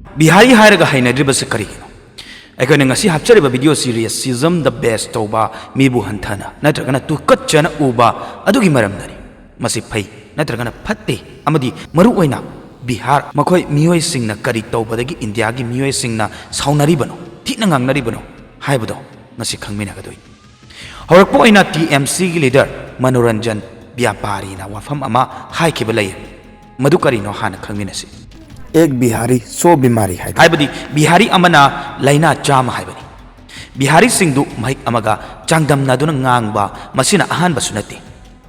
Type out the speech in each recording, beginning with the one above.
Bihari हायरगा हाइनद्रिबसे करिगिनो अखोने ngasi hapchariba video series season the best toba mibu hanthana natragana tu kachana uba adugi maramdani masi phai natragana phatte amadi maru oina bihar makhoi miyoi singna kari tobadagi india gi miyoi singna saunari bano thina ngangnari bano haibodo ngasi khangmina gadoi horakpo oina TMC gi leader Manoranjan Vyapari na wafam ama haikiba lay madu karino hana khangminasi एक बिहारी 100 बीमारी है हाइबदी बिहारी अमना लाइना चाम हाइबनी Bihari Sindhu महिक अमगा चांगदम नादुना ngang मसिना Ahaan बसुनति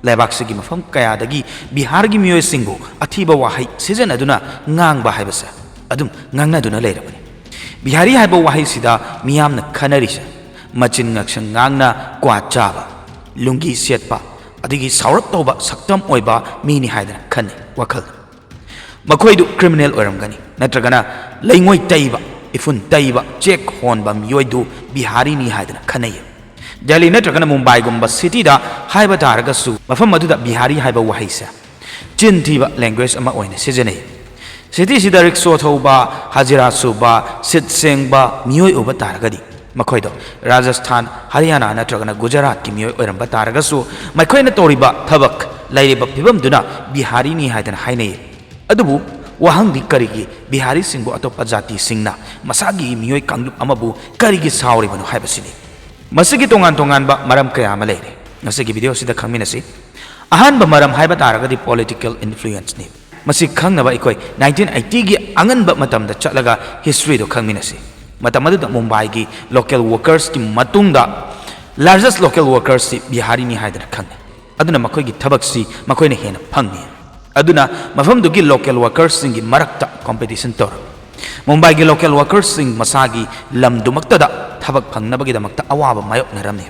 लेबाक सिगी मफम कयादगी बिहार गी मियोय सिंगु अथिबा वाहै season अदुना ngang हाइबसा अदुम ngang नादुना लेरबनी Bihari हाइबा वाहै सिदा मियामना खनरिसा मचिन ngaksan ngang क्वा चाबा लुंगी सेटपा अदिगी सावरक तौबा सक्तम ओइबा मीनी हाइदना खने वखल मखोइदु क्रिमिनल ओरमगनी नत्रगना लैंगोय तैबा इफुन तैबा चेक होनबा मियोइदु बिहारी नि हाइदना खनय दिल्ली नत्रगना मुंबई गुंबा सिटी दा हाइबा तारगसु मफम मदुदा बिहारी हाइबा वहाइसा चिनथिबा लैंग्वेज अमा ओइने सिजने सिटी सिदा रिक्सो थौबा हाजिरा सुबा सिट सेंगबा मियोइ ओबा तारगदी मखोइदो राजस्थान हरियाणा नत्रगना गुजरात की मियोइ ओरमबा तारगसु मखोइना तोरिबा थबक लैरिबा फिबम दुना बिहारी नि हाइदना हाइने अदुबु वहांग करिगी बिहारी सिंह अतोप जाति सिंगना मसागी मियोय कांगलुप अमबु करिगी सावरिबनो हाइबसिनी मसिगी तोंगान तोंगान बा मरम कया अमा लेरे नसिगी वीडियो सिदा खंगमिनसि अहानबा मरम हाइबा तारगदी पॉलिटिकल इन्फ्लुएंस नि मसि खंगनबा इकोय 1980 गी अंगनबा मतमदा चलगा हिस्ट्री दो खंगमिनसि मतमदुदा मुंबई गी लोकल वर्कर्स की मतुंगदा लार्जेस्ट लोकल वर्कर्स सि बिहारी नि हाइदना खंग अदुना मखोयगी थबकसि मखोयने हेना फंगनि अदुना मफमदुगी लोकल वर्कर्स सिंगी मरक्ता कंपटीशन तौर मुंबई की लोकल वर्कर्स सिंग मसागी लमदुमक्तदा थबक फंगनबगी दमक्ता अवाब मायोकनरमने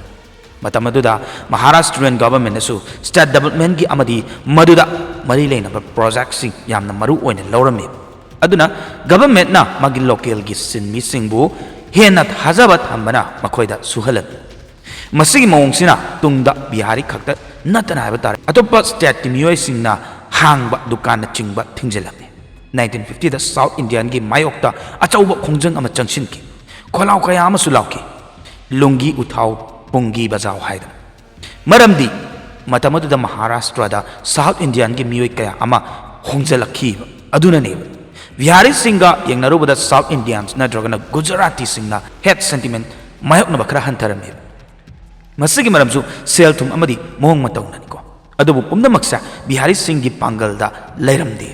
मतमदुदा महाराष्ट्रियन गवर्नमेंट नसु स्टेट डेवलपमेंट की अमदी मदुदा मरी लेनब प्रोजेक्ट सिंग यामना मरु ओइने लौरमे अदुना गवर्नमेंट ना मगी लोकल की सिनमी सिंगबु हेना थाजबा थंबना मखोइदा सुहलन मसिगी मौंगसिना तुंगदा बिहारी खक्ता नतना हाइबा तारे अतोप स्टेट की मियोय सिंगना हांगबा दुकान चिंगबा थिंगजेलमे 1950 दा साउथ इंडियन की मायोक्ता अचौबा खोंजंग अमा चंगसिनकी खोलाव कया अमा सुलावकी लुंगी उठाव पुंगी बजाव हाइदा मरमदी मतमदुदा महाराष्ट्र दा साउथ इंडियन की मियोय कया अमा होंगजेलखी अदुनने बिहारी सिंगा यंगनरुबदा साउथ इंडियंस नद्रगना गुजराती सिंगना हेड सेंटिमेंट मायोकना बखरा हंतरमे मसिगी मरमसु सेल थुम अमदी मोंग मतौननिको अदुबु पुमनमक्सा बिहारी सिंह की पांगलदा लैरमदे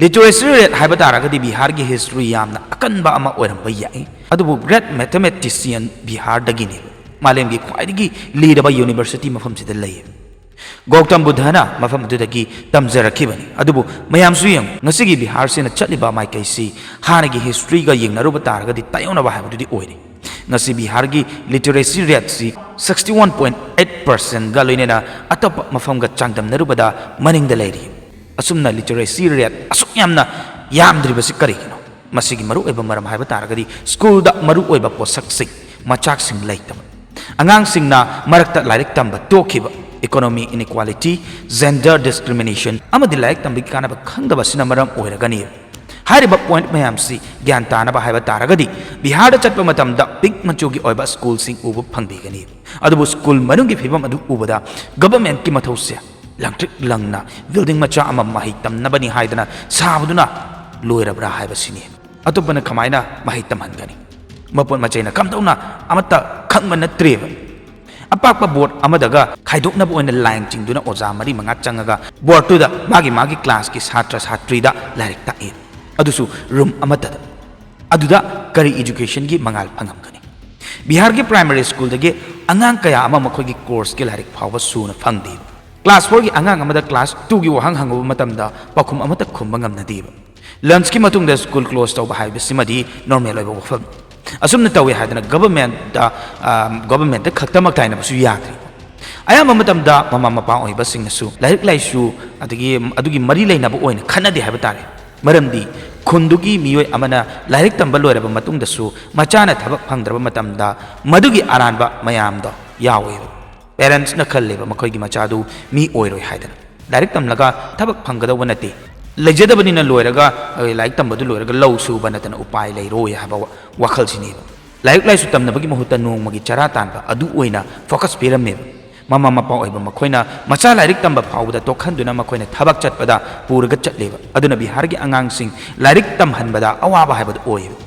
लिटरेसी रेट हाइबा तारगदी बिहार की हिस्ट्री यामना अकनबा अमा ओरमबा याई अदुबु ग्रेट मैथमेटिशियन बिहार दगिने मालेम की ख्वाइदगी लीडबा यूनिवर्सिटी मफम सिदा लय गौतम बुद्धना मफम दुदगी तमजरखिबनी अदुबु मयामसु यंग ngasiगी बिहार सेना चलिबा माइकैसी हानगी हिस्ट्री गा यंगनरुबा तारगदी तायोनबा हाइबदुदी ओइरे ngasi बिहार की लिटरेसी रेट सी 61.8% गा लोइनेना अतप मफम गा चांगदम नरुबदा मनिंगदा लैरी असुमना लिटरेसी रेट असुक यामना यामद्रिबसि करिगिनो मसिगी मरु एबा मरम हाइबा तारगदी स्कूल दा मरु ओइबा पोसक सिंग मचाक सिंग लैतब अंगांग सिंगना मरक्ता लाइक तंबा तोखिबा इकोनॉमी इनइक्वालिटी जेंडर डिस्क्रिमिनेशन अमदि लाइक तंबि कानबा खंगदबसिना मरम ओइरगनी हारिबा पॉइंट मैम से ज्ञान तानबा हाइबा तारगदी बिहार चटपा मतमदा पिंक मचुगी ओइबा स्कूल सिंग उबु फंगबिगनी अदुबु स्कूल मनुंगी फिबम अदु उबदा गवर्नमेंट की मथौसे लंगट्रिक लंगना बिल्डिंग मचा अमा माहि तमनबनी हाइदना साबदुना लोइरब्रा हाइबसिनी अतोपना खमाइना माहि तमहनगनी मपोन मचैना कमदौना अमता खंगम नत्रेब अपाकपा बोर्ड अमदगा खाइदोकनब ओइना लाइन चिंगदुना ओजा मरी मंगा चंगगा बोर्ड टुदा मागी मागी क्लास की छात्र छात्रीदा लाइक ताए अदुसु रूम अमतद अदुदा करी एजुकेशन की मंगाल फंगमगनी बिहार की प्राइमरी स्कूल दगे अंगांग कया अमा मखोगी कोर्स के लाइक फावबा सुना फंगदी क्लास 4 की अंगांग अमदा क्लास 2 की वहांग हंगबा मतमदा पखुम अमता खुंबा ngamnadi लंच की मतुंगदा स्कूल क्लोज तौबा हाइबसिमदी नॉर्मल ओइबा वफम असुमना तवे हादना गवर्नमेंट दा खक्तमक ताइनबसु याद्रि अयाम मतमदा ममा मपा ओइबा सिंगसु लाइक लाइसु अदुगी मरी लेनबा ओइना खनदे हाइबा तारे मरमदी खुंदुगी मियोय अमना लाइक तंबा लोइरबा मतुंगदसु मचाना थबक फंगद्रबा मतमदा मदुगी अरानबा मयामदो यावेबा पेरेंट्स न खल्लेबा मखोयगी मचादु मी ओइरोय हाइदना लाइक तमलगा थबक फंगदबा नते ꯂꯩꯖꯗꯕꯅꯤꯅ ꯂꯣꯏꯔꯒ ꯂꯥꯏꯔꯤꯛ ꯇꯝꯕꯗꯨ ꯂꯣꯏꯔꯒ ꯂꯧ ꯁꯨꯕ ꯅꯠꯇꯅ ꯎꯄꯥꯏ ꯂꯩꯔꯣꯏ ꯍꯥꯏꯕ ꯋꯥꯈꯜꯁꯤꯅꯦꯕ ꯂꯥꯏꯔꯤꯛ ꯂꯥꯏꯁꯨ ꯇꯝꯅꯕꯒꯤ ꯃꯍꯨꯠꯇ ꯅꯣꯡꯃꯒꯤ ꯆꯔꯥ ꯇꯥꯟꯕ ꯑꯗꯨ ꯑꯣꯏꯅ ꯐꯣꯀꯁ ꯄꯤꯔꯝꯃꯦꯕ ꯃꯃꯥ ꯃꯄꯥ ꯑꯣꯏꯕ ꯃꯈꯣꯏꯅ ꯃꯆꯥ ꯂꯥꯏꯔꯤꯛ ꯇꯝꯕ ꯐꯥꯎꯕꯗ ꯇꯣꯛꯍꯟꯗꯨꯅ ꯃꯈꯣꯏꯅ ꯊꯕꯛ ꯆꯠꯄꯗ ꯄꯨꯔꯒ ꯆꯠꯂꯦꯕ ꯑꯗꯨꯅ ꯕꯤꯍꯥꯔꯒꯤ ꯑꯉꯥꯡꯁꯤꯡ ꯂꯥꯏꯔꯤꯛ ꯇꯝꯍꯟꯕꯗ ꯑꯋꯥꯕ ꯍꯥꯏꯕꯗꯨ ꯑꯣꯏꯌꯦꯕ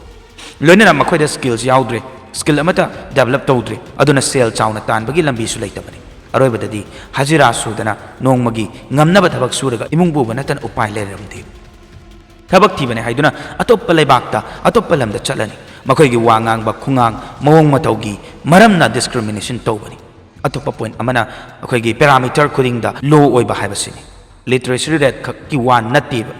ꯂꯣꯏꯅꯅ ꯃꯈꯣꯏꯗ ꯁ꯭ꯀꯤꯜꯁ ꯌꯥꯎꯗ꯭ꯔꯦ ꯁ꯭ꯀꯤꯜ ꯑꯃꯠꯇ ꯗꯦꯚꯂꯞ ꯇꯧꯗ꯭ꯔꯦ ꯑꯗꯨꯅ ꯁꯦꯜ ꯆꯥꯎꯅ ꯇꯥꯟꯕꯒꯤ ꯂꯝꯕꯤꯁꯨ ꯂꯩꯇꯕꯅꯤ ꯑꯔꯣꯏꯕꯗꯗꯤ ꯍꯖꯤꯔꯥ ꯁꯨꯗꯅ ꯅꯣꯡꯃꯒꯤ ꯉꯝꯅꯕ ꯊꯕꯛ ꯁꯨꯔꯒ ꯏꯃꯨꯡ ꯄꯨꯕ ꯅꯠꯇꯅ ꯎꯄꯥꯏ ꯂꯩꯔꯝꯗꯦ ꯊꯕꯛ ꯊꯤꯕꯅꯦ ꯍꯥꯏꯗꯨꯅ ꯑꯇꯣꯞꯄ ꯂꯩꯕꯥꯛꯇ ꯑꯇꯣꯞꯄ ꯂꯝꯗ ꯆꯠꯂꯅꯤ ꯃꯈꯣꯏꯒꯤ ꯋꯥ ꯉꯥꯡꯕ ꯈꯨꯉꯥꯡ ꯃꯑꯣꯡ ꯃꯇꯧꯒꯤ ꯃꯔꯝꯅ ꯗꯤꯁꯀ꯭ꯔꯤꯃꯤꯅꯦꯁꯟ ꯇꯧꯕꯅꯤ ꯑꯇꯣꯞꯄ ꯄꯣꯏꯟꯠ ꯑꯃꯅ ꯑꯩꯈꯣꯏꯒꯤ ꯄꯦꯔꯥꯃꯤꯇꯔ ꯈꯨꯗꯤꯡꯗ ꯂꯣ ꯑꯣꯏꯕ ꯍꯥꯏꯕꯁꯤꯅꯤ ꯂꯤꯇꯔꯦꯁꯤ ꯔꯦꯠ ꯈꯛꯀꯤ ꯋꯥ ꯅꯠꯇꯦꯕ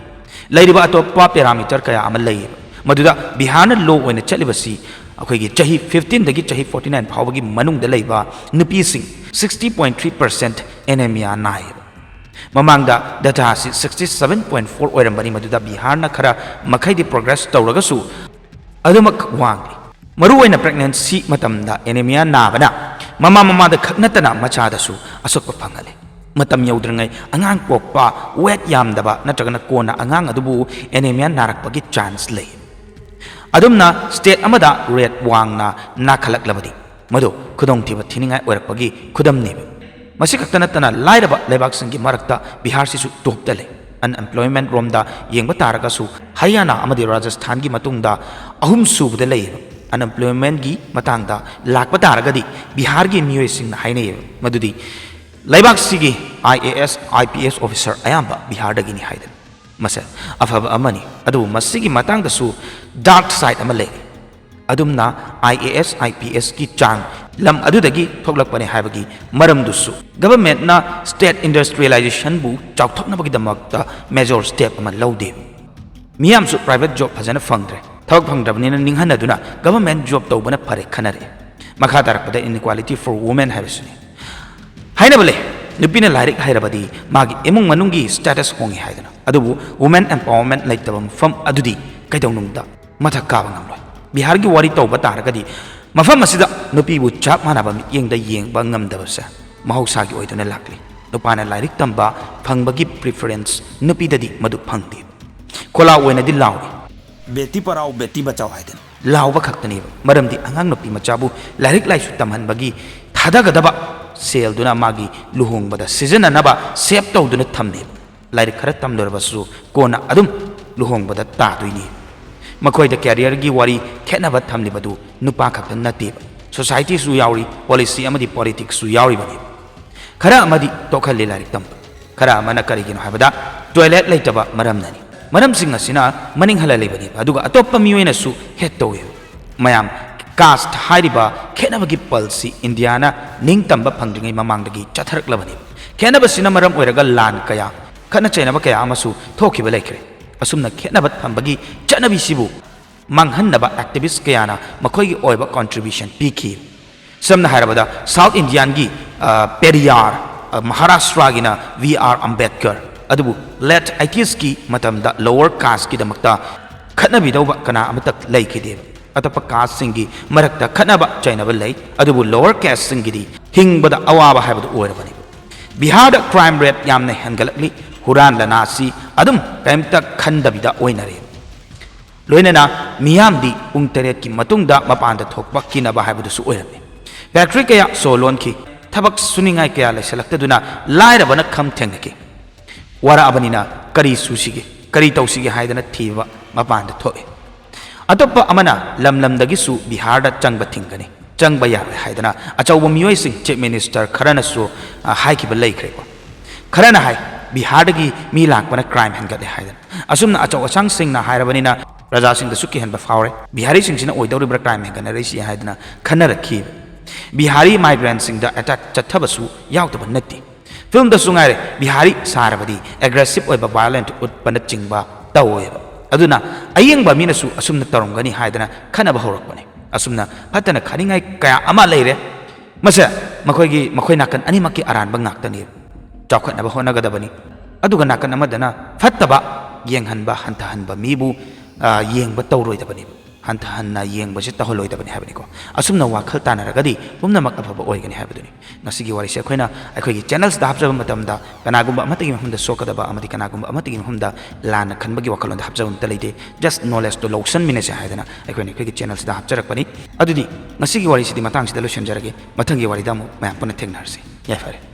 ꯂꯩꯔꯤꯕ ꯑꯇꯣꯞꯄ ꯄꯦꯔꯥꯃꯤꯇꯔ ꯀꯌꯥ ꯑꯃ ꯂꯩꯌꯦꯕ ꯃꯗꯨꯗ ꯕꯤꯍꯥꯔꯅ ꯂꯣ ꯑꯣꯏꯅ ꯆꯠꯂꯤꯕꯁꯤ ꯑꯩꯈꯣꯏꯒꯤ ꯆꯍꯤ 15ꯗꯒꯤ ꯆꯍꯤ 49 ꯐꯥꯎꯕꯒꯤ ꯃꯅꯨꯡꯗ ꯂꯩꯕ ꯅꯨꯄꯤꯁꯤꯡ 60.3% ꯑꯦꯅꯦꯃꯤꯌꯥ ꯅꯥꯏꯌꯦꯕ ꯃꯃꯥꯡꯗ ꯗꯇꯥꯁꯤ 67.4 ꯑꯣꯏꯔꯝꯕꯅꯤ ꯃꯗꯨꯗ ꯕꯤꯍꯥꯔꯅ ꯈꯔ ꯃꯈꯩꯗꯤ ꯄ꯭ꯔꯣꯒ꯭ꯔꯦꯁ ꯇꯧꯔꯒꯁꯨ ꯑꯗꯨꯃꯛ ꯋꯥꯡꯂꯤ ꯃꯔꯨꯑꯣꯏꯅ ꯄ꯭ꯔꯦꯒꯅꯦꯟꯁꯤ ꯃꯇꯝꯗ ꯑꯦꯅꯦꯃꯤꯌꯥ ꯅꯥꯕꯅ ꯃꯃꯥꯗ ꯈꯛ ꯅꯠꯇꯅ ꯃꯆꯥꯗꯁꯨ ꯑꯁꯣꯛꯄ ꯐꯪꯍꯜꯂꯤ ꯃꯇꯝ ꯌꯧꯗ꯭ꯔꯤꯉꯩ ꯑꯉꯥꯡ ꯄꯣꯛꯄ ꯋꯦꯠ ꯌꯥꯝꯗꯕ ꯅꯠꯇ꯭ꯔꯒꯅ ꯀꯣꯟꯅ ꯑꯉꯥꯡ ꯑꯗꯨꯕꯨ ꯑꯦꯅꯦꯃꯤꯌꯥ ꯅꯥꯔꯛꯄꯒꯤ ꯆꯥꯟꯁ ꯂꯩ ꯑꯗꯨꯝꯅ ꯁ꯭ꯇꯦꯠ ꯑꯃꯗ ꯔꯦꯠ ꯋꯥꯡꯅ ꯅꯥꯈꯠꯂꯛꯂꯕꯗꯤ ꯃꯗꯨ ꯈꯨꯗꯣꯡꯊꯤꯕ ꯊꯤꯅꯤꯡꯉꯥꯏ ꯑꯣꯏꯔꯛꯄꯒꯤ ꯈꯨꯗꯝꯅꯦꯕ ꯃꯁꯤ ꯈꯛꯇ ꯅꯠꯇꯅ ꯂꯥꯏꯔꯕ ꯂꯩꯕꯥꯛꯁꯤꯡꯒꯤ ꯃꯔꯛꯇ ꯕꯤꯍꯥꯔꯁꯤꯁꯨ ꯇꯣꯞꯇ ꯂꯩ ꯑꯟꯑꯦꯝꯄ꯭ꯂꯣꯏꯃꯦꯟꯠ ꯔꯣꯝꯗ ꯌꯦꯡꯕ ꯇꯥꯔꯒꯁꯨ ꯍꯔꯤꯌꯥꯅꯥ ꯑꯃꯗꯤ ꯔꯥꯖꯁꯊꯥꯟꯒꯤ ꯃꯇꯨꯡꯗ ꯑꯍꯨꯝ ꯁꯨꯕꯗ ꯂꯩꯌꯦꯕ ꯑꯟꯑꯦꯝꯄ꯭ꯂꯣꯏꯃꯦꯟꯠꯒꯤ ꯃꯇꯥꯡꯗ ꯂꯥꯛꯄ ꯇꯥꯔꯒꯗꯤ ꯕꯤꯍꯥꯔꯒꯤ ꯃꯤꯑꯣꯏꯁꯤꯡꯅ ꯍꯥꯏꯅꯩꯌꯦꯕ ꯃꯗꯨꯗꯤ ꯂꯩꯕꯥꯛꯁꯤꯒꯤ IAS IPS ꯑꯣꯐꯤꯁꯔ ꯑꯌꯥꯝꯕ ꯕꯤꯍꯥꯔꯗꯒꯤꯅꯤ ꯍꯥꯏꯗꯅ ꯃꯁꯤ ꯑꯐꯕ ꯑꯃꯅꯤ ꯑꯗꯨꯕꯨ ꯃꯁꯤꯒꯤ ꯃꯇꯥꯡꯗꯁꯨ ꯗꯥꯔꯛ ꯁꯥꯏꯠ ꯑꯃ ꯂꯩ ꯑꯗꯨꯝꯅ IAS IPSꯀꯤ ꯆꯥꯡ ꯂꯝ ꯑꯗꯨꯗꯒꯤ ꯊꯣꯛꯂꯛꯄꯅꯤ ꯍꯥꯏꯕꯒꯤ ꯃꯔꯝꯗꯨꯁꯨ ꯒꯚꯔꯟꯃꯦꯟꯠꯅ ꯁ꯭ꯇꯦꯠ ꯏꯟꯗꯁꯇ꯭ꯔꯤꯌꯦꯂꯥꯏꯖꯦꯁꯟꯕꯨ ꯆꯥꯎꯊꯣꯛꯅꯕꯒꯤꯗꯃꯛꯇ ꯃꯦꯖꯣꯔ ꯁ꯭ꯇꯦꯞ ꯑꯃ ꯂꯧꯗꯦ ꯃꯤꯌꯥꯝꯁꯨ ꯄ꯭ꯔꯥꯏꯚꯦꯠ ꯖꯣꯕ ꯐꯖꯅ ꯐꯪꯗ꯭ꯔꯦ ꯊꯕꯛ ꯐꯪꯗ꯭ꯔꯕꯅꯤꯅ ꯅꯤꯡꯍꯟꯅꯗꯨꯅ ꯒꯚꯔꯟꯃꯦꯟꯠ ꯖꯣꯕ ꯇꯧꯕꯅ ꯐꯔꯦ ꯈꯟꯅꯔꯛꯑꯦ ꯃꯈꯥ ꯇꯥꯔꯛꯄꯗ ꯏꯟꯏꯀ꯭ꯋꯥꯂꯤꯇꯤ ꯐꯣꯔ ꯋꯨꯃꯦꯟ ꯍꯥꯏꯕꯁꯤꯅꯤ ꯍꯥꯏꯅꯕ ꯂꯩ ꯅꯨꯄꯤꯅ ꯂꯥꯏꯔꯤꯛ ꯍꯩꯔꯕꯗꯤ ꯃꯥꯒꯤ ꯏꯃꯨꯡ ꯃꯅꯨꯡꯒꯤ ꯁ꯭ꯇꯦꯇꯁ ꯍꯣꯡꯉꯤ ꯍꯥꯏꯗꯅ ꯑꯗꯨꯕꯨ ꯋꯨꯃꯦꯟ ꯑꯦꯝꯄꯥꯋꯔꯃꯦꯟꯠ ꯂꯩꯇꯕ ꯃꯐꯝ ꯑꯗꯨꯗꯤ ꯀꯩꯗꯧꯅꯨꯡꯗ ꯃꯊꯛ ꯀꯥꯕ ꯉꯝꯂꯣꯏ ꯕꯤꯍꯥꯔꯒꯤ ꯋꯥꯔꯤ ꯇꯧꯕ ꯇꯥꯔꯒꯗꯤ ꯃꯐꯝ ꯑꯁꯤꯗ ꯅꯨꯄꯤꯕꯨ ꯆꯞ ꯃꯥꯟꯅꯕ ꯃꯤꯠꯌꯦꯡꯗ ꯌꯦꯡꯕ ꯉꯝꯗꯕꯁꯦ ꯃꯍꯧꯁꯥꯒꯤ ꯑꯣꯏꯗꯨꯅ ꯂꯥꯛꯂꯤ ꯅꯨꯄꯥꯅ ꯂꯥꯏꯔꯤꯛ ꯇꯝꯕ ꯐꯪꯕꯒꯤ ꯄ꯭ꯔꯤꯐꯔꯦꯟꯁ ꯅꯨꯄꯤꯗꯗꯤ ꯃꯗꯨ ꯐꯪꯗꯦ ꯈꯣꯂꯥ ꯑꯣꯏꯅꯗꯤ ꯂꯥꯎꯏ ꯕꯦꯇꯤ ꯄꯔꯥꯎ ꯕꯦꯇꯤ ꯕꯆꯥꯎ ꯍꯥꯏꯗꯅ ꯂꯥꯎꯕ ꯈꯛꯇꯅꯦꯕ ꯃꯔꯝꯗꯤ ꯑꯉꯥꯡ ꯅꯨꯄꯤ ꯃꯆꯥꯕꯨ ꯂꯥꯏꯔꯤꯛ ꯂꯥꯏꯁꯨ ꯇꯝꯍꯟꯕꯒꯤ ꯊꯥꯗꯒꯗꯕ ꯁꯦꯜꯗꯨꯅ ꯃꯥꯒꯤ ꯂꯨꯍꯣꯡꯕꯗ ꯁꯤꯖꯤꯟꯅꯅꯕ ꯁꯦꯞ ꯇꯧꯗꯨꯅ ꯊꯝꯃꯦꯕ ꯂꯥꯏꯔꯤꯛ ꯈꯔ ꯇꯝꯂꯨꯔꯕꯁꯨ ꯀꯣꯟꯅ ꯑꯗꯨꯝ ꯂꯨꯍꯣꯡꯕꯗ ꯇꯥꯗꯣꯏꯅꯤ ꯃꯈꯣꯏꯗ ꯀꯦꯔꯤꯌꯔꯒꯤ ꯋꯥꯔꯤ ꯈꯦꯠꯅꯕ ꯊꯝꯂꯤꯕꯗꯨ ꯅꯨꯄꯥ ꯈꯛꯇ ꯅꯠꯇꯦꯕ ꯁꯣꯁꯥꯏꯇꯤꯁꯨ ꯌꯥꯎꯔꯤ ꯄꯣꯂꯤꯁꯤ ꯑꯃꯗꯤ ꯄꯣꯂꯤꯇꯤꯛꯁꯁꯨ ꯌꯥꯎꯔꯤꯕꯅꯤ ꯈꯔ ꯑꯃꯗꯤ ꯇꯣꯛꯍꯜꯂꯤ ꯂꯥꯏꯔꯤꯛ ꯇꯝꯕ ꯈꯔ ꯑꯃꯅ ꯀꯔꯤꯒꯤꯅꯣ ꯍꯥꯏꯕꯗ ꯇꯣꯏꯂꯦꯠ ꯂꯩꯇꯕ ꯃꯔꯝꯅꯅꯤ ꯃꯔꯝꯁꯤꯡ ꯑꯁꯤꯅ ꯃꯅꯤꯡ ꯍꯜꯂ ꯂꯩꯕꯅꯦꯕ ꯑꯗꯨꯒ ꯑꯇꯣꯞꯄ ꯃꯤꯑꯣꯏꯅꯁꯨ ꯍꯦꯠ ꯇꯧꯋꯦꯕ ꯃꯌꯥꯝ ꯀꯥꯁꯠ ꯍꯥꯏꯔꯤꯕ ꯈꯦꯠꯅꯕꯒꯤ ꯄꯜꯁꯤ ꯏꯟꯗꯤꯌꯥꯅ ꯅꯤꯡꯇꯝꯕ ꯐꯪꯗ꯭ꯔꯤꯉꯩ ꯃꯃꯥꯡꯗꯒꯤ ꯆꯠꯊꯔꯛꯂꯕꯅꯦꯕ ꯈꯦꯠꯅꯕꯁꯤꯅ ꯃꯔꯝ ꯑꯣꯏꯔꯒ ꯂꯥꯟ ꯀꯌꯥ ꯈꯠꯅ ꯆꯩꯅꯕ ꯀꯌా ꯑꯃꯁꯨ ꯊꯣꯛꯈꯤꯕ ꯂꯩꯈ꯭ꯔꯦ ꯑꯁꯨꯝꯅ ꯈꯦꯠꯅꯕ ꯊꯝꯕꯒꯤ ꯆꯠꯅꯕꯤꯁꯤꯕꯨ ꯃꯥꯡꯍꯟꯅꯕ ꯑꯦꯛꯇꯤꯕꯤꯁꯠ ꯀꯌꯥꯅ ꯃꯈꯣꯏꯒꯤ ꯑꯣꯏꯕ ꯀꯟꯇ꯭ꯔꯤꯕ꯭ꯌꯨꯁꯟ ꯄꯤꯈꯤ ꯁꯝꯅ ꯍꯥꯏꯔꯕꯗ ꯁꯥꯎꯠ ꯏꯟꯗꯤꯌꯥꯟꯒꯤ ꯄꯦꯔꯤꯌꯥꯔ ꯃꯍꯥꯔꯥꯁꯇ꯭ꯔꯥꯒꯤꯅ V.R. ꯑꯝꯕꯦꯗꯀꯔ ꯑꯗꯨꯕꯨ ꯂꯦꯠ 80sꯀꯤ ꯃꯇꯝꯗ ꯂꯣꯋꯔ ꯀꯥꯁꯠꯀꯤꯗꯃꯛꯇ ꯈꯠꯅꯕꯤꯗꯧꯕ ꯀꯅꯥ ꯑꯃꯠꯇ ꯂꯩꯈꯤꯗꯦꯕ ꯑꯇꯣꯞꯄ ꯀꯥꯁꯠꯁꯤꯡꯒꯤ ꯃꯔꯛꯇ ꯈꯠꯅꯕ ꯆꯩꯅꯕ ꯂꯩ ꯑꯗꯨꯕꯨ ꯂꯣꯋꯔ ꯀꯥꯁꯠꯁꯤꯡꯒꯤꯗꯤ ꯍꯤꯡꯕꯗ ꯑꯋꯥꯕ ꯍꯥꯏꯕꯗꯨ ꯑꯣꯏꯔꯕꯅꯤ ꯕꯤꯍꯥꯔꯗ ꯀ꯭ꯔꯥꯏꯝ ꯔꯦꯠ ꯌꯥꯝꯅ ꯍꯦꯟꯒꯠꯂꯛꯂꯤ ꯍꯨꯔꯥꯟ ꯂꯅꯥꯁꯤ ꯑꯗꯨꯝ ꯀꯔꯤꯝꯇ ꯈꯟꯗꯕꯤꯗ ꯑꯣꯏꯅꯔꯦ ꯂꯣꯏꯅꯅ ꯃꯤꯌꯥꯝꯗꯤ ꯄꯨꯡ 8ꯀꯤ ꯃꯇꯨꯡꯗ ꯃꯄꯥꯟꯗ ꯊꯣꯛꯄ ꯀꯤꯅꯕ ꯍꯥꯏꯕꯗꯨꯁꯨ ꯑꯣꯏꯔꯝꯃꯤ ꯐꯦꯛꯇ꯭ꯔꯤ ꯀꯌꯥ ꯁꯣ ꯂꯣꯟꯈꯤ ꯊꯕꯛ ꯁꯨꯅꯤꯡꯉꯥꯏ ꯀꯌꯥ ꯂꯩꯁꯤꯜꯂꯛꯇꯗꯨꯅ ꯂꯥꯏꯔꯕꯅ ꯈꯝ ꯊꯦꯡꯅꯈꯤ ꯋꯥꯔꯛꯑꯕꯅꯤꯅ ꯀꯔꯤ ꯁꯨꯁꯤꯒꯦ ꯀꯔꯤ ꯇꯧꯁꯤꯒꯦ ꯍꯥꯏꯗꯅ ꯊꯤꯕ ꯃꯄꯥꯟꯗ ꯊꯣꯛꯏ ꯑꯇꯣꯞꯄ ꯑꯃꯅ ꯂꯝꯗꯒꯤꯁꯨ ꯕꯤꯍꯥꯔꯗ ꯆꯪꯕ ꯊꯤꯡꯒꯅꯤ ꯆꯪꯕ ꯌꯥꯔꯣꯏ ꯍꯥꯏꯗꯅ ꯑꯆꯧꯕ ꯃꯤꯑꯣꯏꯁꯤꯡ ꯆꯤꯐ ꯃꯤꯅꯤꯁꯇꯔ ꯈꯔꯅꯁꯨ ꯍꯥꯏꯈꯤꯕ ꯂꯩꯈ꯭ꯔꯦꯀꯣ ꯈꯔꯅ ꯍꯥꯏ ꯕꯤꯍꯥꯔꯗꯒꯤ ꯃꯤ ꯂꯥꯛꯄꯅ ꯀ꯭ꯔꯥꯏꯝ ꯍꯦꯟꯒꯠꯂꯦ ꯍꯥꯏꯗꯅ ꯑꯁꯨꯝꯅ ꯑꯆꯧ ꯑꯁꯥꯡꯁꯤꯡꯅ ꯍꯥꯏꯔꯕꯅꯤna ꯄ꯭ꯔꯖꯥꯁꯤꯡꯗꯁꯨ ꯀꯤꯍꯟꯕ ꯐꯥꯎꯔꯦ ꯕꯤꯍꯥꯔꯤꯁꯤꯡꯁꯤꯅ ꯑꯣꯏꯗꯧꯔꯤꯕ꯭ꯔꯥ ꯀ꯭ꯔꯥꯏꯝ ꯍꯦꯟꯒꯠꯅꯔꯤꯁꯤ ꯍꯥꯏꯗꯅ ꯈꯟꯅꯔꯛꯈꯤ ꯕꯤꯍꯥꯔꯤ ꯃꯥꯏꯒ꯭ꯔꯦꯟꯠꯁꯤꯡꯗ ꯑꯦꯇꯦꯛ ꯆꯠꯊꯕꯁꯨ ꯌꯥꯎꯗꯕ ꯅꯠꯇꯦ ꯐꯤल्मꯗꯁꯨ ꯉꯥꯏꯔꯦ ꯕꯤꯍꯥꯔꯤ ꯁꯥꯔꯕꯗꯤ ꯑꯦꯒ꯭ꯔꯦꯁꯤꯞ ꯑꯣꯏꯕ ꯚꯥꯏꯂꯦꯟꯠ ꯎꯠꯄꯅꯆꯤꯡꯕ ꯇꯧꯋꯦꯕ ꯑꯗꯨꯅ ꯑꯌꯦꯡꯕ ꯃꯤꯅꯁꯨ ꯑꯁꯨꯝꯅ ꯇꯧꯔꯝꯒꯅꯤ ꯍꯥꯏꯗꯅ ꯈꯟꯅꯕ ꯍꯧꯔꯛꯄꯅꯤ ꯑꯁꯨꯝꯅ ꯐꯠꯇꯅ ꯈꯟꯅꯤꯡꯉꯥꯏ ꯀꯌꯥ ꯑꯃ ꯂꯩꯔꯦ ꯃꯁꯦ ꯃꯈꯣꯏ ꯅꯥꯀꯟ ꯑꯅꯤꯃꯛꯀꯤ ꯑꯔꯥꯟꯕ ꯉꯥꯛꯇꯅꯤ ꯆꯥꯎꯈꯠꯅꯕ ꯍꯣꯠꯅꯒꯗꯕꯅꯤ ꯑꯗꯨꯒ ꯅꯥꯀꯟ ꯑꯃꯗꯅ ꯐꯠꯇꯕ ꯌꯦꯡꯍꯟꯕ ꯍꯟꯊꯍꯟꯕ ꯃꯤꯕꯨ ꯌꯦꯡꯕ ꯇꯧꯔꯣꯏꯗꯕꯅꯤ ꯍꯟꯊꯍꯟꯅ ꯌꯦꯡꯕꯁꯤ ꯇꯧꯍꯜꯂꯣꯏꯗꯕꯅꯤ ꯍꯥꯏꯕꯅꯤꯀꯣ ꯑꯁꯨꯝꯅ ꯋꯥꯈꯜ ꯇꯥꯟꯅꯔꯒꯗꯤ ꯄꯨꯝꯅꯃꯛ ꯑꯐꯕ ꯑꯣꯏꯒꯅꯤ ꯍꯥꯏꯕꯗꯨꯅꯤ ꯉꯁꯤꯒꯤ ꯋꯥꯔꯤꯁꯦ ꯑꯩꯈꯣꯏꯅ ꯑꯩꯈꯣꯏꯒꯤ ꯆꯦꯅꯦꯜꯁꯤꯗ ꯍꯥꯞꯆꯕ ꯃꯇꯝꯗ ꯀꯅꯥꯒꯨꯝꯕ ꯑꯃꯠꯇꯒꯤ ꯃꯐꯝꯗ ꯁꯣꯛꯀꯗꯕ ꯑꯃꯗꯤ ꯀꯅꯥꯒꯨꯝꯕ ꯑꯃꯠꯇꯒꯤ ꯃꯐꯝꯗ ꯂꯥꯟꯅ ꯈꯟꯕꯒꯤ ꯋꯥꯈꯜꯂꯣꯟꯗ ꯍꯥꯞꯆꯕ ꯑꯃꯠꯇ ꯂꯩꯇꯦ ꯖꯁ ꯅꯣꯂꯦꯖꯇꯣ ꯂꯧꯁꯟꯃꯤꯟꯅꯁꯦ ꯍꯥꯏꯗꯅ ꯑꯩꯈꯣꯏꯅ ꯑꯩꯈꯣꯏꯒꯤ ꯆꯦꯅꯦꯜꯁꯤꯗ ꯍꯥꯞꯆꯔꯛꯄꯅꯤ ꯑꯗꯨꯗꯤ ꯉꯁꯤꯒꯤ ꯋꯥꯔꯤꯁꯤꯗꯤ ꯃꯇꯥꯡꯁꯤꯗ ꯂꯣꯏꯁꯤꯟꯖꯔꯒꯦ ꯃꯊꯪꯒꯤ ꯋꯥꯔꯤꯗ ꯑꯃꯨꯛ ꯃꯌꯥꯝ ꯄꯨꯟꯅ ꯊꯦꯡꯅꯔꯁꯤ ꯌꯥꯏꯐꯔꯦ